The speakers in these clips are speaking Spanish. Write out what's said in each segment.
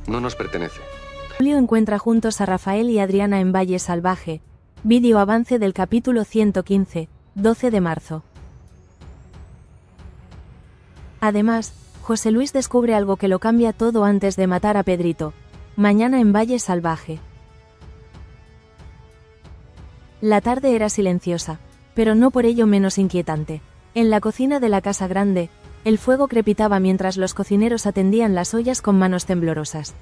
no nos pertenece. Julio encuentra juntos a Rafael y Adriana en Valle Salvaje. Vídeo avance del capítulo 115, 12 de marzo. Además, José Luis descubre algo que lo cambia todo antes de matar a Pedrito. Mañana en Valle Salvaje. La tarde era silenciosa, pero no por ello menos inquietante. En la cocina de la casa grande, el fuego crepitaba mientras los cocineros atendían las ollas con manos temblorosas.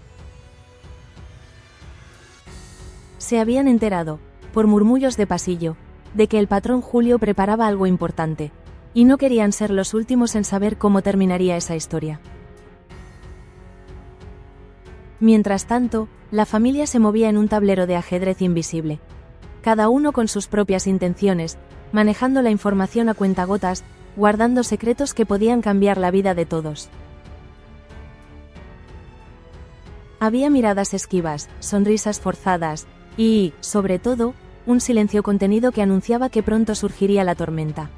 Se habían enterado, por murmullos de pasillo, de que el patrón Julio preparaba algo importante, y no querían ser los últimos en saber cómo terminaría esa historia. Mientras tanto, la familia se movía en un tablero de ajedrez invisible. Cada uno con sus propias intenciones, manejando la información a cuentagotas, guardando secretos que podían cambiar la vida de todos. Había miradas esquivas, sonrisas forzadas, y, sobre todo, un silencio contenido que anunciaba que pronto surgiría la tormenta.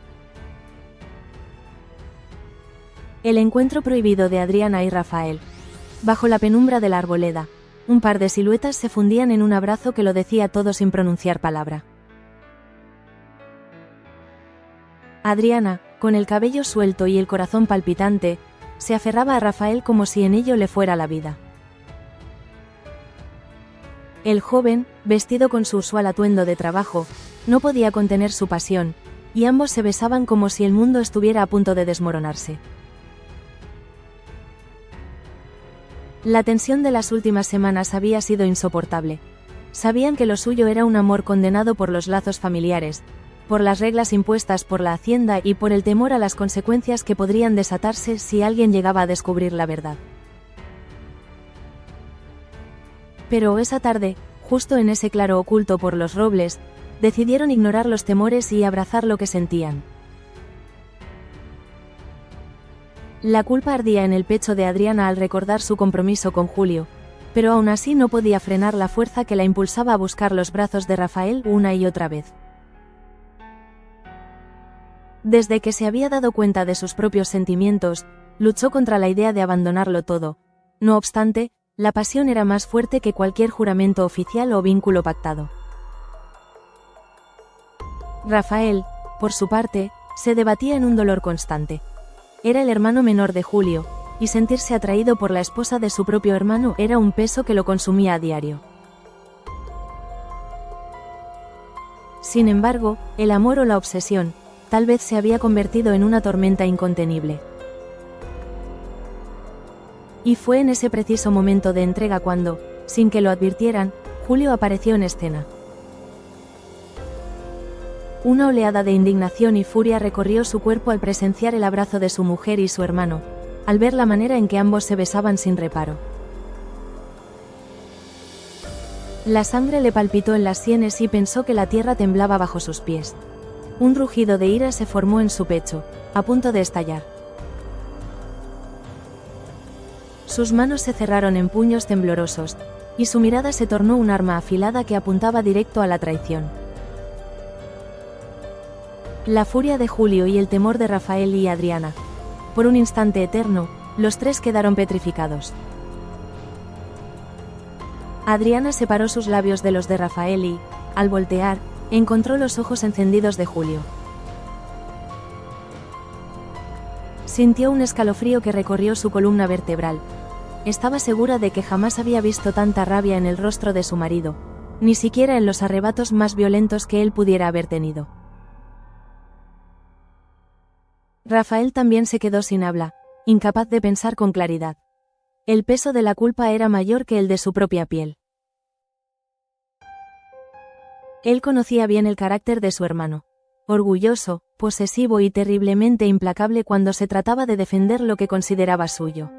El encuentro prohibido de Adriana y Rafael. Bajo la penumbra de la arboleda, un par de siluetas se fundían en un abrazo que lo decía todo sin pronunciar palabra. Adriana, con el cabello suelto y el corazón palpitante, se aferraba a Rafael como si en ello le fuera la vida. El joven, vestido con su usual atuendo de trabajo, no podía contener su pasión, y ambos se besaban como si el mundo estuviera a punto de desmoronarse. La tensión de las últimas semanas había sido insoportable. Sabían que lo suyo era un amor condenado por los lazos familiares, por las reglas impuestas por la Hacienda y por el temor a las consecuencias que podrían desatarse si alguien llegaba a descubrir la verdad. Pero esa tarde, justo en ese claro oculto por los robles, decidieron ignorar los temores y abrazar lo que sentían. La culpa ardía en el pecho de Adriana al recordar su compromiso con Julio, pero aún así no podía frenar la fuerza que la impulsaba a buscar los brazos de Rafael una y otra vez. Desde que se había dado cuenta de sus propios sentimientos, luchó contra la idea de abandonarlo todo. No obstante, la pasión era más fuerte que cualquier juramento oficial o vínculo pactado. Rafael, por su parte, se debatía en un dolor constante. Era el hermano menor de Julio, y sentirse atraído por la esposa de su propio hermano era un peso que lo consumía a diario. Sin embargo, el amor o la obsesión, tal vez se había convertido en una tormenta incontenible. Y fue en ese preciso momento de entrega cuando, sin que lo advirtieran, Julio apareció en escena. Una oleada de indignación y furia recorrió su cuerpo al presenciar el abrazo de su mujer y su hermano, al ver la manera en que ambos se besaban sin reparo. La sangre le palpitó en las sienes y pensó que la tierra temblaba bajo sus pies. Un rugido de ira se formó en su pecho, a punto de estallar. Sus manos se cerraron en puños temblorosos, y su mirada se tornó un arma afilada que apuntaba directo a la traición. La furia de Julio y el temor de Rafael y Adriana. Por un instante eterno, los tres quedaron petrificados. Adriana separó sus labios de los de Rafael y, al voltear, encontró los ojos encendidos de Julio. Sintió un escalofrío que recorrió su columna vertebral. Estaba segura de que jamás había visto tanta rabia en el rostro de su marido, ni siquiera en los arrebatos más violentos que él pudiera haber tenido. Rafael también se quedó sin habla, incapaz de pensar con claridad. El peso de la culpa era mayor que el de su propia piel. Él conocía bien el carácter de su hermano. Orgulloso, posesivo y terriblemente implacable cuando se trataba de defender lo que consideraba suyo.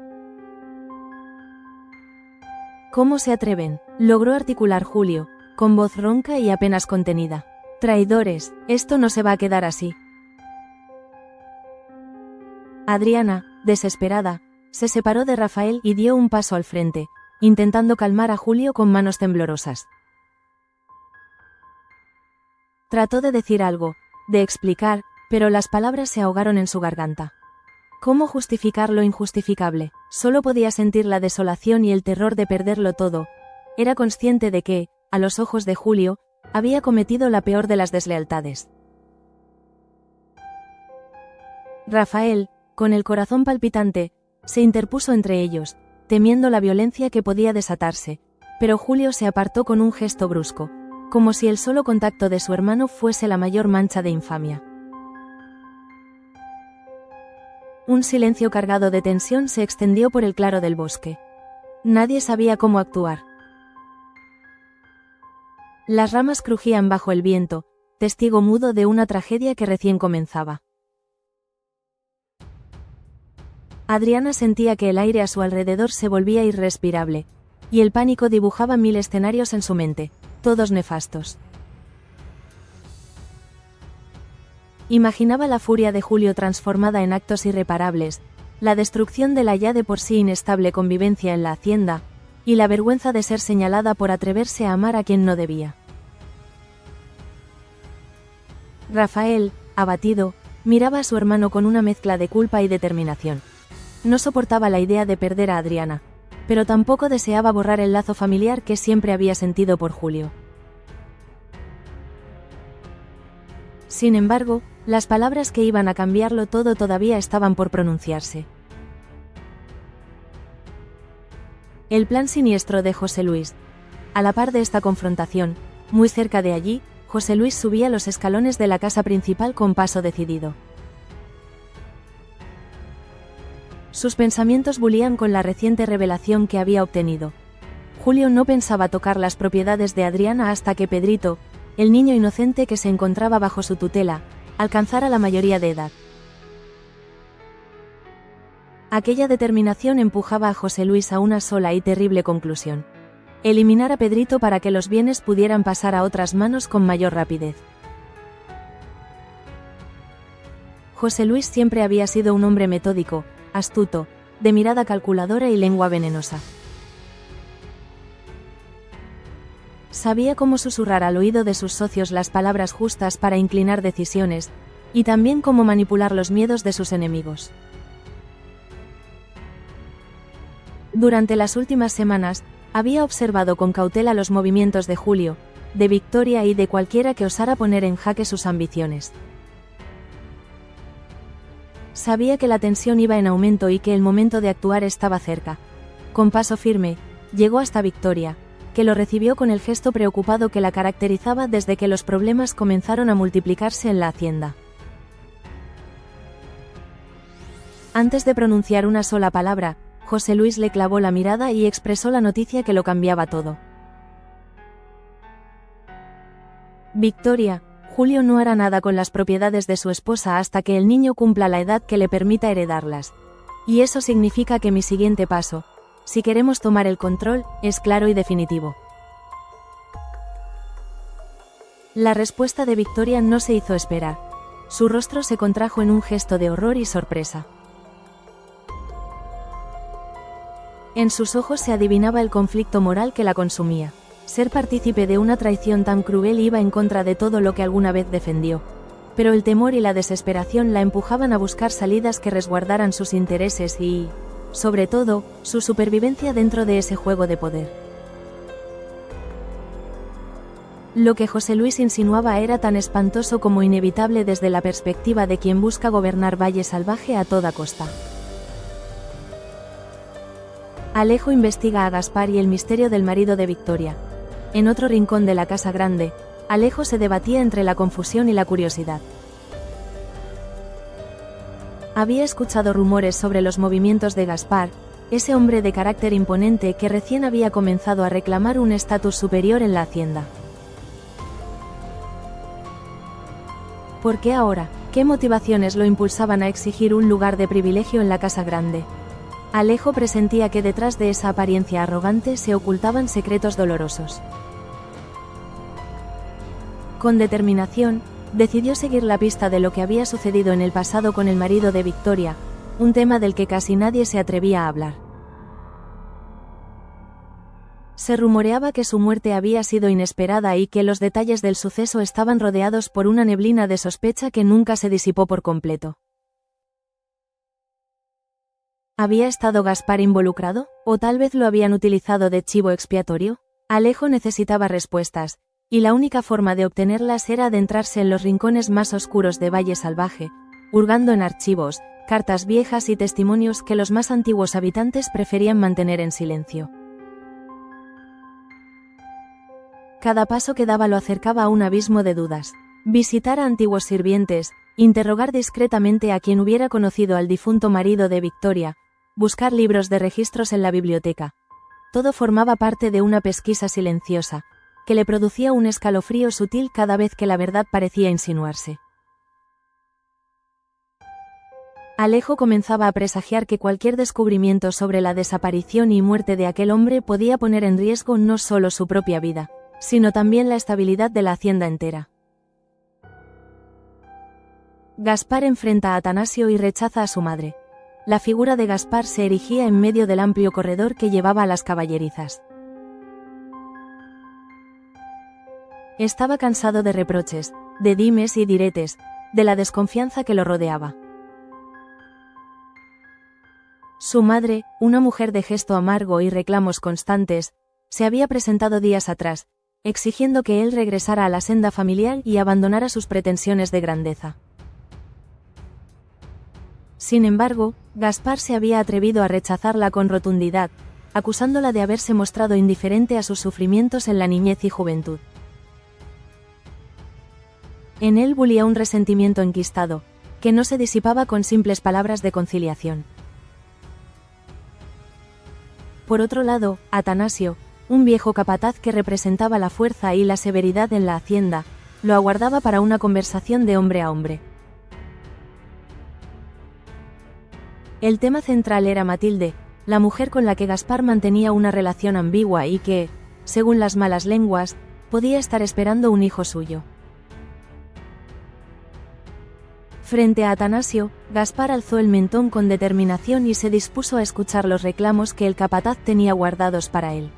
¿Cómo se atreven?, logró articular Julio, con voz ronca y apenas contenida. Traidores, esto no se va a quedar así. Adriana, desesperada, se separó de Rafael y dio un paso al frente, intentando calmar a Julio con manos temblorosas. Trató de decir algo, de explicar, pero las palabras se ahogaron en su garganta. ¿Cómo justificar lo injustificable? Solo podía sentir la desolación y el terror de perderlo todo. Era consciente de que, a los ojos de Julio, había cometido la peor de las deslealtades. Rafael, con el corazón palpitante, se interpuso entre ellos, temiendo la violencia que podía desatarse, pero Julio se apartó con un gesto brusco, como si el solo contacto de su hermano fuese la mayor mancha de infamia. Un silencio cargado de tensión se extendió por el claro del bosque. Nadie sabía cómo actuar. Las ramas crujían bajo el viento, testigo mudo de una tragedia que recién comenzaba. Adriana sentía que el aire a su alrededor se volvía irrespirable, y el pánico dibujaba 1000 escenarios en su mente, todos nefastos. Imaginaba la furia de Julio transformada en actos irreparables, la destrucción de la ya de por sí inestable convivencia en la hacienda, y la vergüenza de ser señalada por atreverse a amar a quien no debía. Rafael, abatido, miraba a su hermano con una mezcla de culpa y determinación. No soportaba la idea de perder a Adriana, pero tampoco deseaba borrar el lazo familiar que siempre había sentido por Julio. Sin embargo, las palabras que iban a cambiarlo todo todavía estaban por pronunciarse. El plan siniestro de José Luis. A la par de esta confrontación, muy cerca de allí, José Luis subía los escalones de la casa principal con paso decidido. Sus pensamientos bullían con la reciente revelación que había obtenido. Julio no pensaba tocar las propiedades de Adriana hasta que Pedrito, el niño inocente que se encontraba bajo su tutela, alcanzara la mayoría de edad. Aquella determinación empujaba a José Luis a una sola y terrible conclusión: eliminar a Pedrito para que los bienes pudieran pasar a otras manos con mayor rapidez. José Luis siempre había sido un hombre metódico, astuto, de mirada calculadora y lengua venenosa. Sabía cómo susurrar al oído de sus socios las palabras justas para inclinar decisiones, y también cómo manipular los miedos de sus enemigos. Durante las últimas semanas, había observado con cautela los movimientos de Julio, de Victoria y de cualquiera que osara poner en jaque sus ambiciones. Sabía que la tensión iba en aumento y que el momento de actuar estaba cerca. Con paso firme, llegó hasta Victoria, que lo recibió con el gesto preocupado que la caracterizaba desde que los problemas comenzaron a multiplicarse en la hacienda. Antes de pronunciar una sola palabra, José Luis le clavó la mirada y expresó la noticia que lo cambiaba todo. Victoria, Julio no hará nada con las propiedades de su esposa hasta que el niño cumpla la edad que le permita heredarlas. Y eso significa que mi siguiente paso, si queremos tomar el control, es claro y definitivo. La respuesta de Victoria no se hizo esperar. Su rostro se contrajo en un gesto de horror y sorpresa. En sus ojos se adivinaba el conflicto moral que la consumía. Ser partícipe de una traición tan cruel iba en contra de todo lo que alguna vez defendió. Pero el temor y la desesperación la empujaban a buscar salidas que resguardaran sus intereses y, sobre todo, su supervivencia dentro de ese juego de poder. Lo que José Luis insinuaba era tan espantoso como inevitable desde la perspectiva de quien busca gobernar Valle Salvaje a toda costa. Alejo investiga a Gaspar y el misterio del marido de Victoria. En otro rincón de la casa grande, Alejo se debatía entre la confusión y la curiosidad. Había escuchado rumores sobre los movimientos de Gaspar, ese hombre de carácter imponente que recién había comenzado a reclamar un estatus superior en la hacienda. ¿Por qué ahora? ¿Qué motivaciones lo impulsaban a exigir un lugar de privilegio en la casa grande? Alejo presentía que detrás de esa apariencia arrogante se ocultaban secretos dolorosos. Con determinación, decidió seguir la pista de lo que había sucedido en el pasado con el marido de Victoria, un tema del que casi nadie se atrevía a hablar. Se rumoreaba que su muerte había sido inesperada y que los detalles del suceso estaban rodeados por una neblina de sospecha que nunca se disipó por completo. ¿Había estado Gaspar involucrado? ¿O tal vez lo habían utilizado de chivo expiatorio? Alejo necesitaba respuestas, y la única forma de obtenerlas era adentrarse en los rincones más oscuros de Valle Salvaje, hurgando en archivos, cartas viejas y testimonios que los más antiguos habitantes preferían mantener en silencio. Cada paso que daba lo acercaba a un abismo de dudas. Visitar a antiguos sirvientes, interrogar discretamente a quien hubiera conocido al difunto marido de Victoria, buscar libros de registros en la biblioteca. Todo formaba parte de una pesquisa silenciosa, que le producía un escalofrío sutil cada vez que la verdad parecía insinuarse. Alejo comenzaba a presagiar que cualquier descubrimiento sobre la desaparición y muerte de aquel hombre podía poner en riesgo no solo su propia vida, sino también la estabilidad de la hacienda entera. Gaspar enfrenta a Atanasio y rechaza a su madre. La figura de Gaspar se erigía en medio del amplio corredor que llevaba a las caballerizas. Estaba cansado de reproches, de dimes y diretes, de la desconfianza que lo rodeaba. Su madre, una mujer de gesto amargo y reclamos constantes, se había presentado días atrás, exigiendo que él regresara a la senda familiar y abandonara sus pretensiones de grandeza. Sin embargo, Gaspar se había atrevido a rechazarla con rotundidad, acusándola de haberse mostrado indiferente a sus sufrimientos en la niñez y juventud. En él bullía un resentimiento enquistado, que no se disipaba con simples palabras de conciliación. Por otro lado, Atanasio, un viejo capataz que representaba la fuerza y la severidad en la hacienda, lo aguardaba para una conversación de hombre a hombre. El tema central era Matilde, la mujer con la que Gaspar mantenía una relación ambigua y que, según las malas lenguas, podía estar esperando un hijo suyo. Frente a Atanasio, Gaspar alzó el mentón con determinación y se dispuso a escuchar los reclamos que el capataz tenía guardados para él.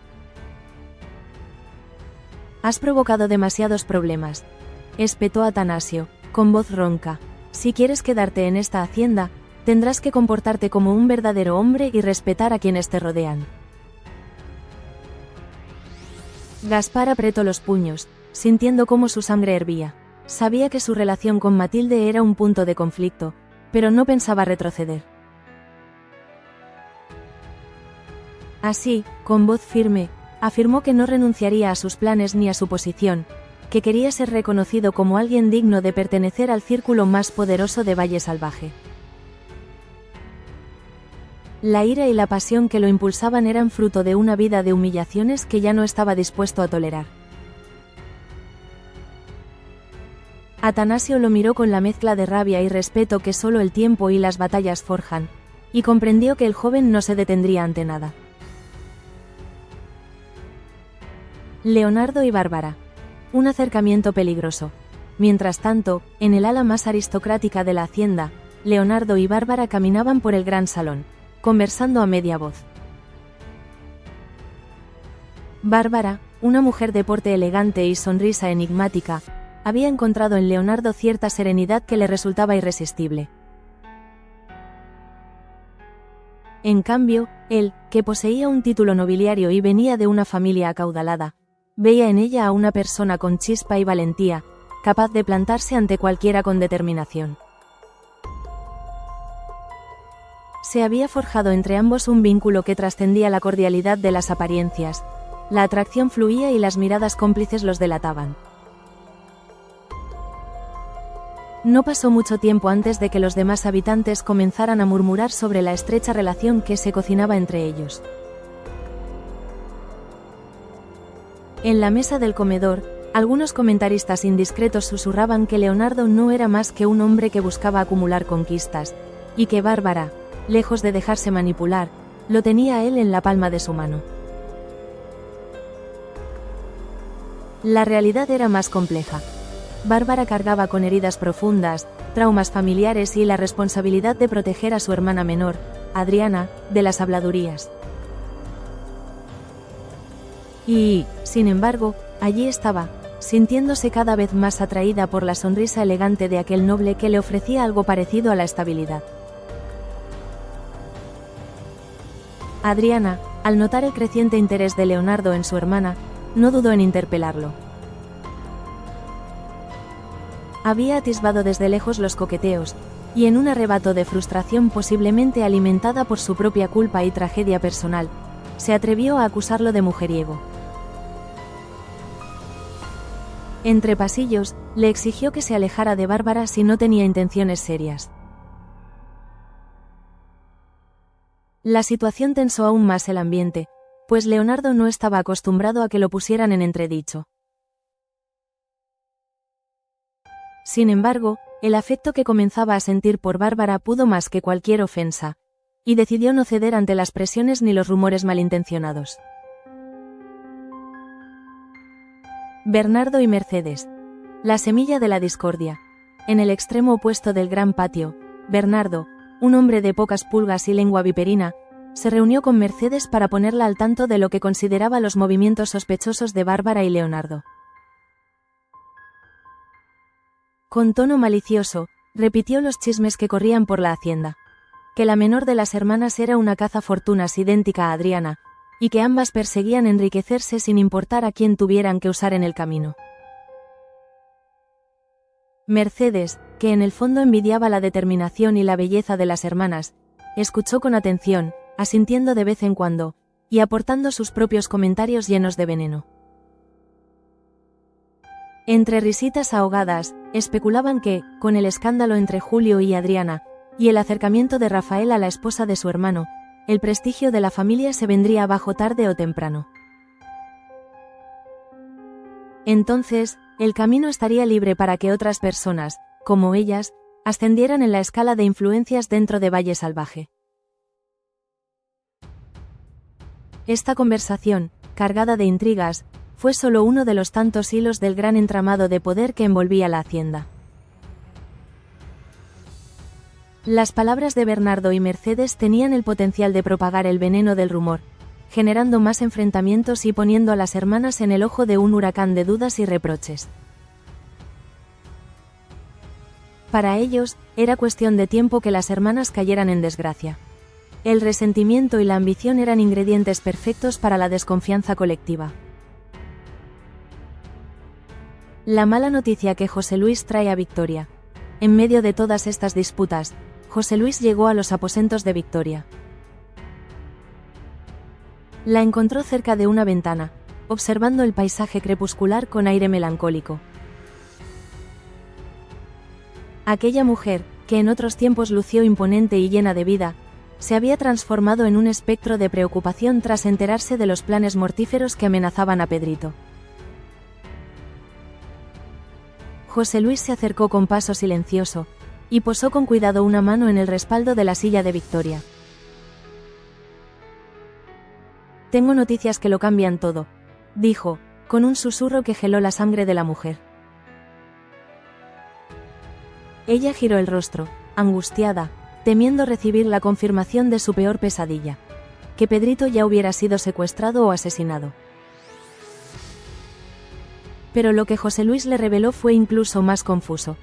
«Has provocado demasiados problemas», espetó Atanasio, con voz ronca. «Si quieres quedarte en esta hacienda, tendrás que comportarte como un verdadero hombre y respetar a quienes te rodean». Gaspar apretó los puños, sintiendo cómo su sangre hervía. Sabía que su relación con Matilde era un punto de conflicto, pero no pensaba retroceder. Así, con voz firme, afirmó que no renunciaría a sus planes ni a su posición, que quería ser reconocido como alguien digno de pertenecer al círculo más poderoso de Valle Salvaje. La ira y la pasión que lo impulsaban eran fruto de una vida de humillaciones que ya no estaba dispuesto a tolerar. Atanasio lo miró con la mezcla de rabia y respeto que solo el tiempo y las batallas forjan, y comprendió que el joven no se detendría ante nada. Leonardo y Bárbara. Un acercamiento peligroso. Mientras tanto, en el ala más aristocrática de la hacienda, Leonardo y Bárbara caminaban por el gran salón, conversando a media voz. Bárbara, una mujer de porte elegante y sonrisa enigmática, había encontrado en Leonardo cierta serenidad que le resultaba irresistible. En cambio, él, que poseía un título nobiliario y venía de una familia acaudalada, veía en ella a una persona con chispa y valentía, capaz de plantarse ante cualquiera con determinación. Se había forjado entre ambos un vínculo que trascendía la cordialidad de las apariencias, la atracción fluía y las miradas cómplices los delataban. No pasó mucho tiempo antes de que los demás habitantes comenzaran a murmurar sobre la estrecha relación que se cocinaba entre ellos. En la mesa del comedor, algunos comentaristas indiscretos susurraban que Leonardo no era más que un hombre que buscaba acumular conquistas, y que Bárbara, lejos de dejarse manipular, lo tenía a él en la palma de su mano. La realidad era más compleja. Bárbara cargaba con heridas profundas, traumas familiares y la responsabilidad de proteger a su hermana menor, Adriana, de las habladurías. Y, sin embargo, allí estaba, sintiéndose cada vez más atraída por la sonrisa elegante de aquel noble que le ofrecía algo parecido a la estabilidad. Adriana, al notar el creciente interés de Leonardo en su hermana, no dudó en interpelarlo. Había atisbado desde lejos los coqueteos, y en un arrebato de frustración posiblemente alimentada por su propia culpa y tragedia personal, se atrevió a acusarlo de mujeriego. Entre pasillos, le exigió que se alejara de Bárbara si no tenía intenciones serias. La situación tensó aún más el ambiente, pues Leonardo no estaba acostumbrado a que lo pusieran en entredicho. Sin embargo, el afecto que comenzaba a sentir por Bárbara pudo más que cualquier ofensa, y decidió no ceder ante las presiones ni los rumores malintencionados. Bernardo y Mercedes. La semilla de la discordia. En el extremo opuesto del gran patio, Bernardo, un hombre de pocas pulgas y lengua viperina, se reunió con Mercedes para ponerla al tanto de lo que consideraba los movimientos sospechosos de Bárbara y Leonardo. Con tono malicioso, repitió los chismes que corrían por la hacienda. Que la menor de las hermanas era una cazafortunas idéntica a Adriana, y que ambas perseguían enriquecerse sin importar a quién tuvieran que usar en el camino. Mercedes, que en el fondo envidiaba la determinación y la belleza de las hermanas, escuchó con atención, asintiendo de vez en cuando, y aportando sus propios comentarios llenos de veneno. Entre risitas ahogadas, especulaban que, con el escándalo entre Julio y Adriana, y el acercamiento de Rafael a la esposa de su hermano, el prestigio de la familia se vendría abajo tarde o temprano. Entonces, el camino estaría libre para que otras personas, como ellas, ascendieran en la escala de influencias dentro de Valle Salvaje. Esta conversación, cargada de intrigas, fue solo uno de los tantos hilos del gran entramado de poder que envolvía la hacienda. Las palabras de Bernardo y Mercedes tenían el potencial de propagar el veneno del rumor, generando más enfrentamientos y poniendo a las hermanas en el ojo de un huracán de dudas y reproches. Para ellos, era cuestión de tiempo que las hermanas cayeran en desgracia. El resentimiento y la ambición eran ingredientes perfectos para la desconfianza colectiva. La mala noticia que José Luis trae a Victoria. En medio de todas estas disputas, José Luis llegó a los aposentos de Victoria. La encontró cerca de una ventana, observando el paisaje crepuscular con aire melancólico. Aquella mujer, que en otros tiempos lució imponente y llena de vida, se había transformado en un espectro de preocupación tras enterarse de los planes mortíferos que amenazaban a Pedrito. José Luis se acercó con paso silencioso, y posó con cuidado una mano en el respaldo de la silla de Victoria. «Tengo noticias que lo cambian todo», dijo, con un susurro que heló la sangre de la mujer. Ella giró el rostro, angustiada, temiendo recibir la confirmación de su peor pesadilla, que Pedrito ya hubiera sido secuestrado o asesinado. Pero lo que José Luis le reveló fue incluso más confuso.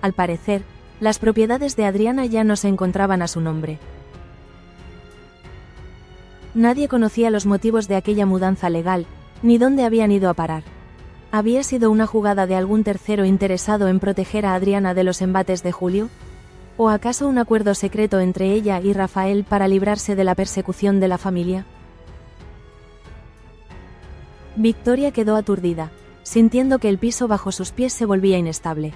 Al parecer, las propiedades de Adriana ya no se encontraban a su nombre. Nadie conocía los motivos de aquella mudanza legal, ni dónde habían ido a parar. ¿Había sido una jugada de algún tercero interesado en proteger a Adriana de los embates de Julio? ¿O acaso un acuerdo secreto entre ella y Rafael para librarse de la persecución de la familia? Victoria quedó aturdida, sintiendo que el piso bajo sus pies se volvía inestable.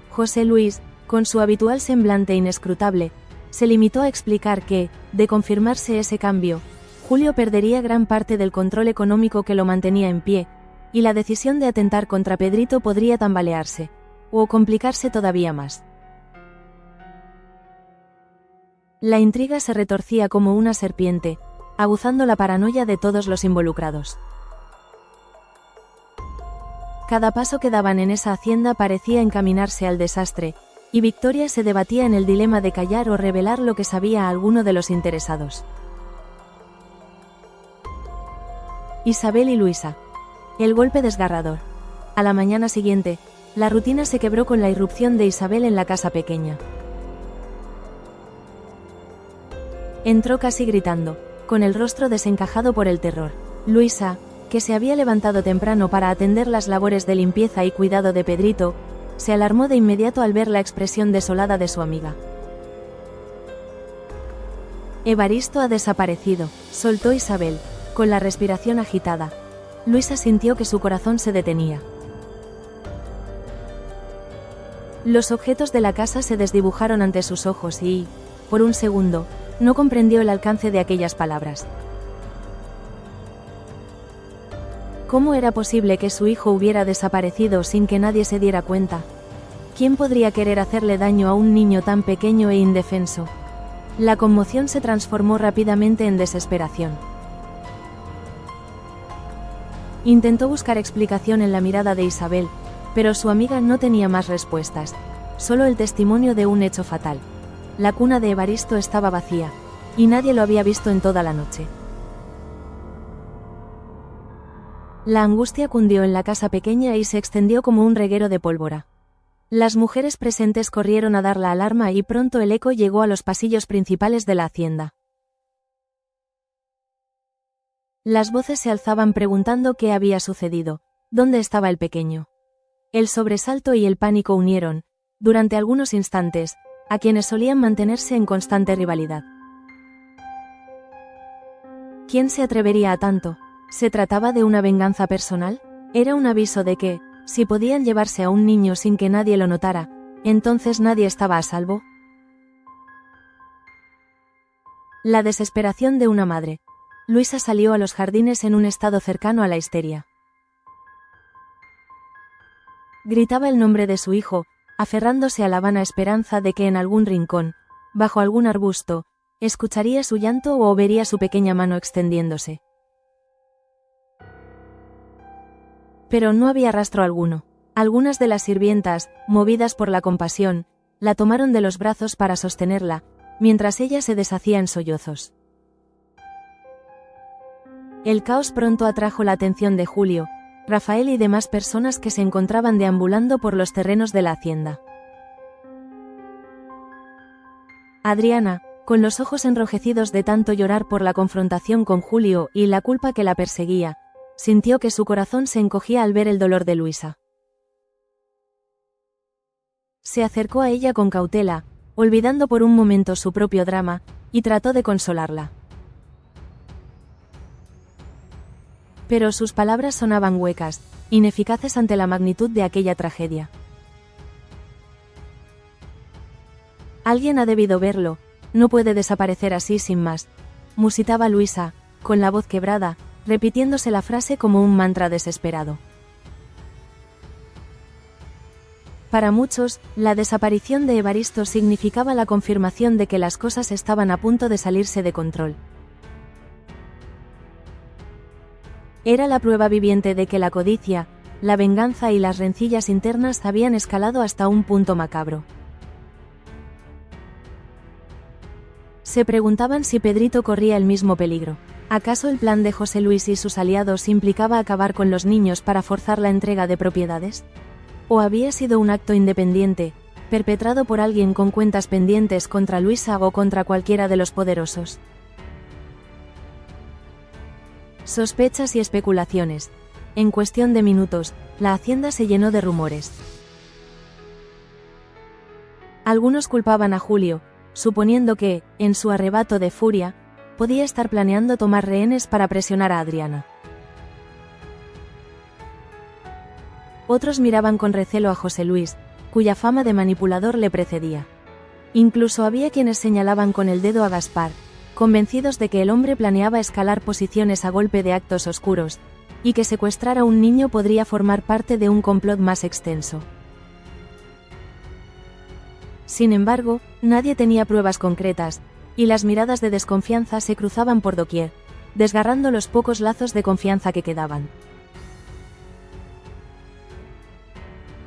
José Luis, con su habitual semblante inescrutable, se limitó a explicar que, de confirmarse ese cambio, Julio perdería gran parte del control económico que lo mantenía en pie, y la decisión de atentar contra Pedrito podría tambalearse, o complicarse todavía más. La intriga se retorcía como una serpiente, aguzando la paranoia de todos los involucrados. Cada paso que daban en esa hacienda parecía encaminarse al desastre, y Victoria se debatía en el dilema de callar o revelar lo que sabía a alguno de los interesados. Isabel y Luisa. El golpe desgarrador. A la mañana siguiente, la rutina se quebró con la irrupción de Isabel en la casa pequeña. Entró casi gritando, con el rostro desencajado por el terror. Luisa, que se había levantado temprano para atender las labores de limpieza y cuidado de Pedrito, se alarmó de inmediato al ver la expresión desolada de su amiga. Evaristo ha desaparecido, soltó Isabel, con la respiración agitada. Luisa sintió que su corazón se detenía. Los objetos de la casa se desdibujaron ante sus ojos y, por un segundo, no comprendió el alcance de aquellas palabras. ¿Cómo era posible que su hijo hubiera desaparecido sin que nadie se diera cuenta? ¿Quién podría querer hacerle daño a un niño tan pequeño e indefenso? La conmoción se transformó rápidamente en desesperación. Intentó buscar explicación en la mirada de Isabel, pero su amiga no tenía más respuestas, solo el testimonio de un hecho fatal. La cuna de Evaristo estaba vacía, y nadie lo había visto en toda la noche. La angustia cundió en la casa pequeña y se extendió como un reguero de pólvora. Las mujeres presentes corrieron a dar la alarma y pronto el eco llegó a los pasillos principales de la hacienda. Las voces se alzaban preguntando qué había sucedido, dónde estaba el pequeño. El sobresalto y el pánico unieron, durante algunos instantes, a quienes solían mantenerse en constante rivalidad. ¿Quién se atrevería a tanto? ¿Se trataba de una venganza personal? Era un aviso de que, si podían llevarse a un niño sin que nadie lo notara, entonces nadie estaba a salvo. La desesperación de una madre. Luisa salió a los jardines en un estado cercano a la histeria. Gritaba el nombre de su hijo, aferrándose a la vana esperanza de que en algún rincón, bajo algún arbusto, escucharía su llanto o vería su pequeña mano extendiéndose. Pero no había rastro alguno. Algunas de las sirvientas, movidas por la compasión, la tomaron de los brazos para sostenerla, mientras ella se deshacía en sollozos. El caos pronto atrajo la atención de Julio, Rafael y demás personas que se encontraban deambulando por los terrenos de la hacienda. Adriana, con los ojos enrojecidos de tanto llorar por la confrontación con Julio y la culpa que la perseguía, sintió que su corazón se encogía al ver el dolor de Luisa. Se acercó a ella con cautela, olvidando por un momento su propio drama, y trató de consolarla. Pero sus palabras sonaban huecas, ineficaces ante la magnitud de aquella tragedia. Alguien ha debido verlo, no puede desaparecer así sin más, musitaba Luisa, con la voz quebrada, repitiéndose la frase como un mantra desesperado. Para muchos, la desaparición de Evaristo significaba la confirmación de que las cosas estaban a punto de salirse de control. Era la prueba viviente de que la codicia, la venganza y las rencillas internas habían escalado hasta un punto macabro. Se preguntaban si Pedrito corría el mismo peligro. ¿Acaso el plan de José Luis y sus aliados implicaba acabar con los niños para forzar la entrega de propiedades? ¿O había sido un acto independiente, perpetrado por alguien con cuentas pendientes contra Luisa o contra cualquiera de los poderosos? Sospechas y especulaciones. En cuestión de minutos, la hacienda se llenó de rumores. Algunos culpaban a Julio, suponiendo que, en su arrebato de furia, podía estar planeando tomar rehenes para presionar a Adriana. Otros miraban con recelo a José Luis, cuya fama de manipulador le precedía. Incluso había quienes señalaban con el dedo a Gaspar, convencidos de que el hombre planeaba escalar posiciones a golpe de actos oscuros, y que secuestrar a un niño podría formar parte de un complot más extenso. Sin embargo, nadie tenía pruebas concretas, y las miradas de desconfianza se cruzaban por doquier, desgarrando los pocos lazos de confianza que quedaban.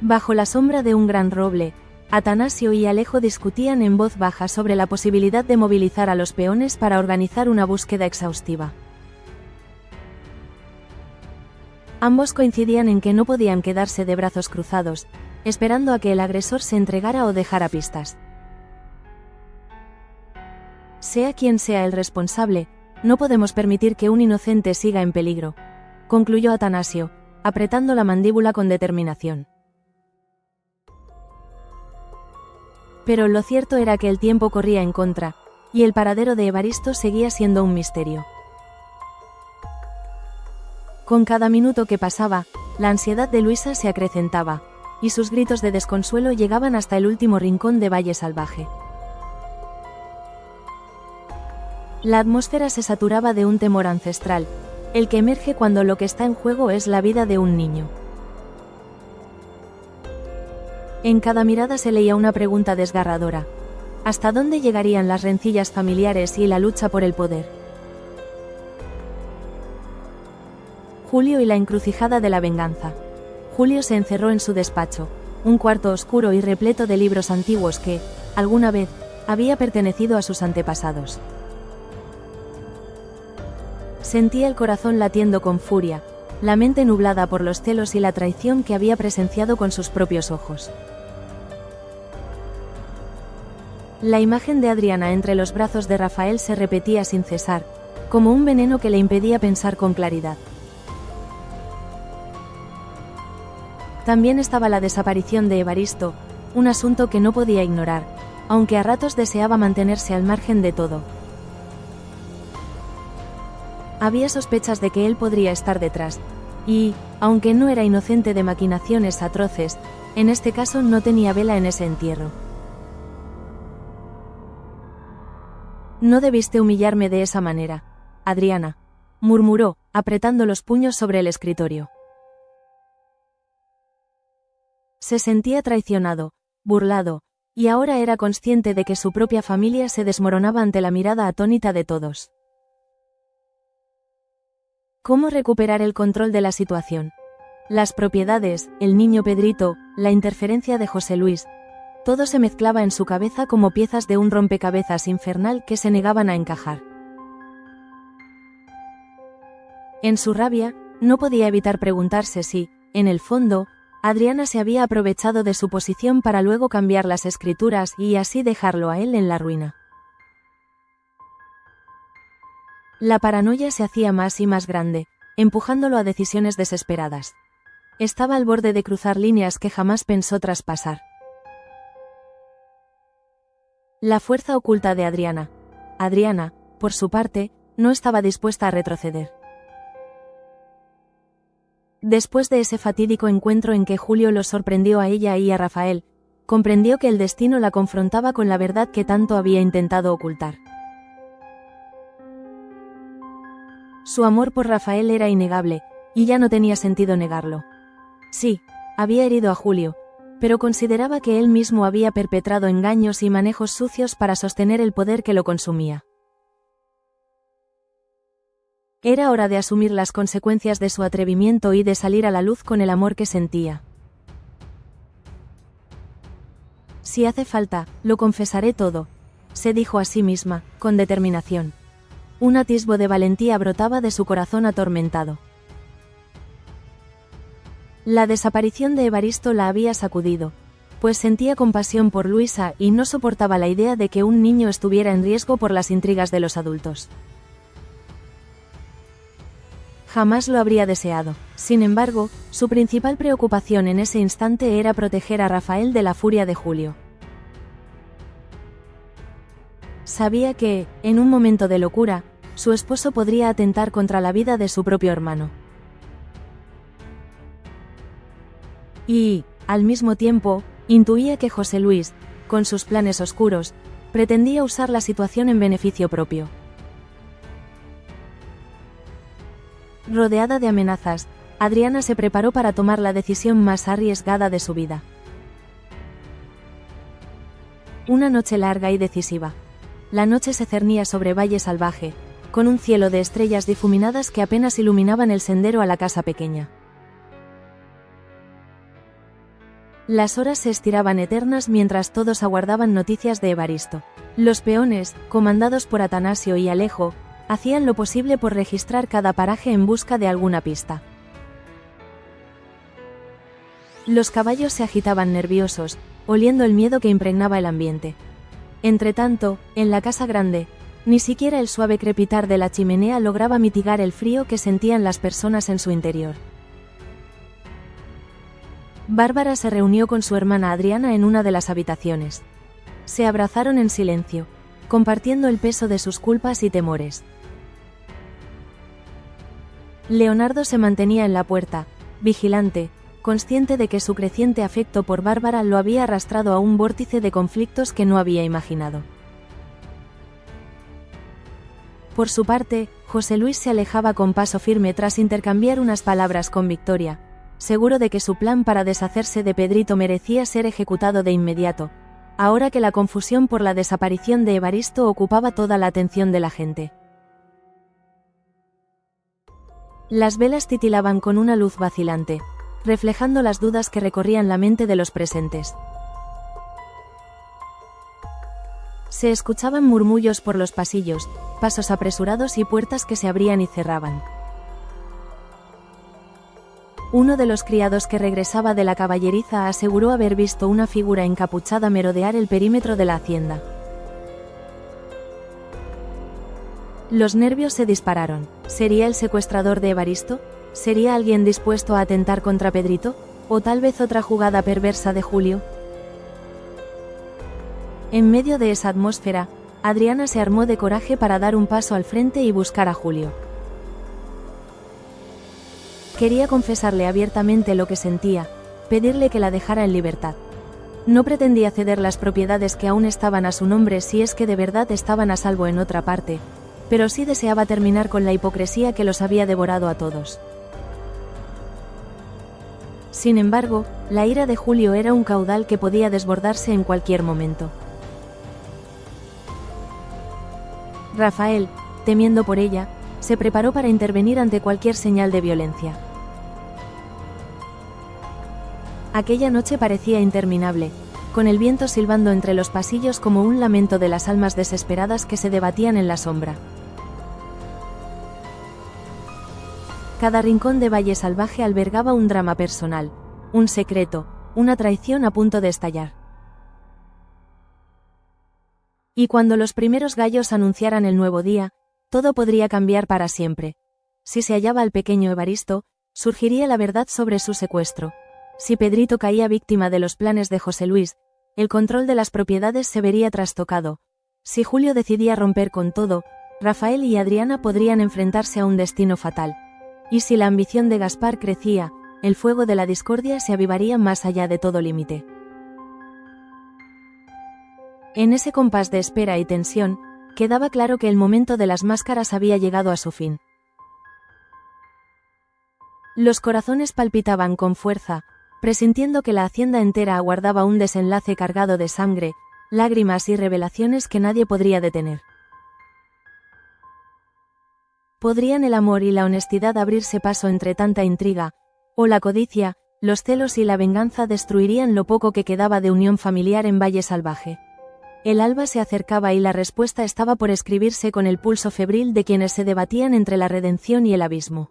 Bajo la sombra de un gran roble, Atanasio y Alejo discutían en voz baja sobre la posibilidad de movilizar a los peones para organizar una búsqueda exhaustiva. Ambos coincidían en que no podían quedarse de brazos cruzados, esperando a que el agresor se entregara o dejara pistas. Sea quien sea el responsable, No podemos permitir que un inocente siga en peligro, concluyó Atanasio, apretando la mandíbula con determinación. Pero lo cierto era que el tiempo corría en contra, y el paradero de Evaristo seguía siendo un misterio. Con cada minuto que pasaba, la ansiedad de Luisa se acrecentaba, y sus gritos de desconsuelo llegaban hasta el último rincón de Valle Salvaje. La atmósfera se saturaba de un temor ancestral, el que emerge cuando lo que está en juego es la vida de un niño. En cada mirada se leía una pregunta desgarradora. ¿Hasta dónde llegarían las rencillas familiares y la lucha por el poder? Julio y la encrucijada de la venganza. Julio se encerró en su despacho, un cuarto oscuro y repleto de libros antiguos que, alguna vez, había pertenecido a sus antepasados. Sentía el corazón latiendo con furia, la mente nublada por los celos y la traición que había presenciado con sus propios ojos. La imagen de Adriana entre los brazos de Rafael se repetía sin cesar, como un veneno que le impedía pensar con claridad. También estaba la desaparición de Evaristo, un asunto que no podía ignorar, aunque a ratos deseaba mantenerse al margen de todo. Había sospechas de que él podría estar detrás, y, aunque no era inocente de maquinaciones atroces, en este caso no tenía vela en ese entierro. No debiste humillarme de esa manera, Adriana, murmuró, apretando los puños sobre el escritorio. Se sentía traicionado, burlado, y ahora era consciente de que su propia familia se desmoronaba ante la mirada atónita de todos. ¿Cómo recuperar el control de la situación? Las propiedades, el niño Pedrito, la interferencia de José Luis, todo se mezclaba en su cabeza como piezas de un rompecabezas infernal que se negaban a encajar. En su rabia, no podía evitar preguntarse si, en el fondo, Adriana se había aprovechado de su posición para luego cambiar las escrituras y así dejarlo a él en la ruina. La paranoia se hacía más y más grande, empujándolo a decisiones desesperadas. Estaba al borde de cruzar líneas que jamás pensó traspasar. La fuerza oculta de Adriana. Adriana, por su parte, no estaba dispuesta a retroceder. Después de ese fatídico encuentro en que Julio los sorprendió a ella y a Rafael, comprendió que el destino la confrontaba con la verdad que tanto había intentado ocultar. Su amor por Rafael era innegable, y ya no tenía sentido negarlo. Sí, había herido a Julio, pero consideraba que él mismo había perpetrado engaños y manejos sucios para sostener el poder que lo consumía. Era hora de asumir las consecuencias de su atrevimiento y de salir a la luz con el amor que sentía. Si hace falta, lo confesaré todo, se dijo a sí misma, con determinación. Un atisbo de valentía brotaba de su corazón atormentado. La desaparición de Evaristo la había sacudido, pues sentía compasión por Luisa y no soportaba la idea de que un niño estuviera en riesgo por las intrigas de los adultos. Jamás lo habría deseado. Sin embargo, su principal preocupación en ese instante era proteger a Rafael de la furia de Julio. Sabía que, en un momento de locura, su esposo podría atentar contra la vida de su propio hermano. Y, al mismo tiempo, intuía que José Luis, con sus planes oscuros, pretendía usar la situación en beneficio propio. Rodeada de amenazas, Adriana se preparó para tomar la decisión más arriesgada de su vida. Una noche larga y decisiva. La noche se cernía sobre Valle Salvaje, con un cielo de estrellas difuminadas que apenas iluminaban el sendero a la casa pequeña. Las horas se estiraban eternas mientras todos aguardaban noticias de Evaristo. Los peones, comandados por Atanasio y Alejo, hacían lo posible por registrar cada paraje en busca de alguna pista. Los caballos se agitaban nerviosos, oliendo el miedo que impregnaba el ambiente. Entretanto, en la casa grande, Ni siquiera el suave crepitar de la chimenea lograba mitigar el frío que sentían las personas en su interior. Bárbara se reunió con su hermana Adriana en una de las habitaciones. Se abrazaron en silencio, compartiendo el peso de sus culpas y temores. Leonardo se mantenía en la puerta, vigilante, consciente de que su creciente afecto por Bárbara lo había arrastrado a un vórtice de conflictos que no había imaginado. Por su parte, José Luis se alejaba con paso firme tras intercambiar unas palabras con Victoria, seguro de que su plan para deshacerse de Pedrito merecía ser ejecutado de inmediato, ahora que la confusión por la desaparición de Evaristo ocupaba toda la atención de la gente. Las velas titilaban con una luz vacilante, reflejando las dudas que recorrían la mente de los presentes. Se escuchaban murmullos por los pasillos, pasos apresurados y puertas que se abrían y cerraban. Uno de los criados que regresaba de la caballeriza aseguró haber visto una figura encapuchada merodear el perímetro de la hacienda. Los nervios se dispararon. ¿Sería el secuestrador de Evaristo? ¿Sería alguien dispuesto a atentar contra Pedrito? ¿O tal vez otra jugada perversa de Julio? En medio de esa atmósfera, Adriana se armó de coraje para dar un paso al frente y buscar a Julio. Quería confesarle abiertamente lo que sentía, pedirle que la dejara en libertad. No pretendía ceder las propiedades que aún estaban a su nombre si es que de verdad estaban a salvo en otra parte, pero sí deseaba terminar con la hipocresía que los había devorado a todos. Sin embargo, la ira de Julio era un caudal que podía desbordarse en cualquier momento. Rafael, temiendo por ella, se preparó para intervenir ante cualquier señal de violencia. Aquella noche parecía interminable, con el viento silbando entre los pasillos como un lamento de las almas desesperadas que se debatían en la sombra. Cada rincón de Valle Salvaje albergaba un drama personal, un secreto, una traición a punto de estallar. Y cuando los primeros gallos anunciaran el nuevo día, todo podría cambiar para siempre. Si se hallaba al pequeño Evaristo, surgiría la verdad sobre su secuestro. Si Pedrito caía víctima de los planes de José Luis, el control de las propiedades se vería trastocado. Si Julio decidía romper con todo, Rafael y Adriana podrían enfrentarse a un destino fatal. Y si la ambición de Gaspar crecía, el fuego de la discordia se avivaría más allá de todo límite. En ese compás de espera y tensión, quedaba claro que el momento de las máscaras había llegado a su fin. Los corazones palpitaban con fuerza, presintiendo que la hacienda entera aguardaba un desenlace cargado de sangre, lágrimas y revelaciones que nadie podría detener. ¿Podrían el amor y la honestidad abrirse paso entre tanta intriga, o la codicia, los celos y la venganza destruirían lo poco que quedaba de unión familiar en Valle Salvaje? El alba se acercaba y la respuesta estaba por escribirse con el pulso febril de quienes se debatían entre la redención y el abismo.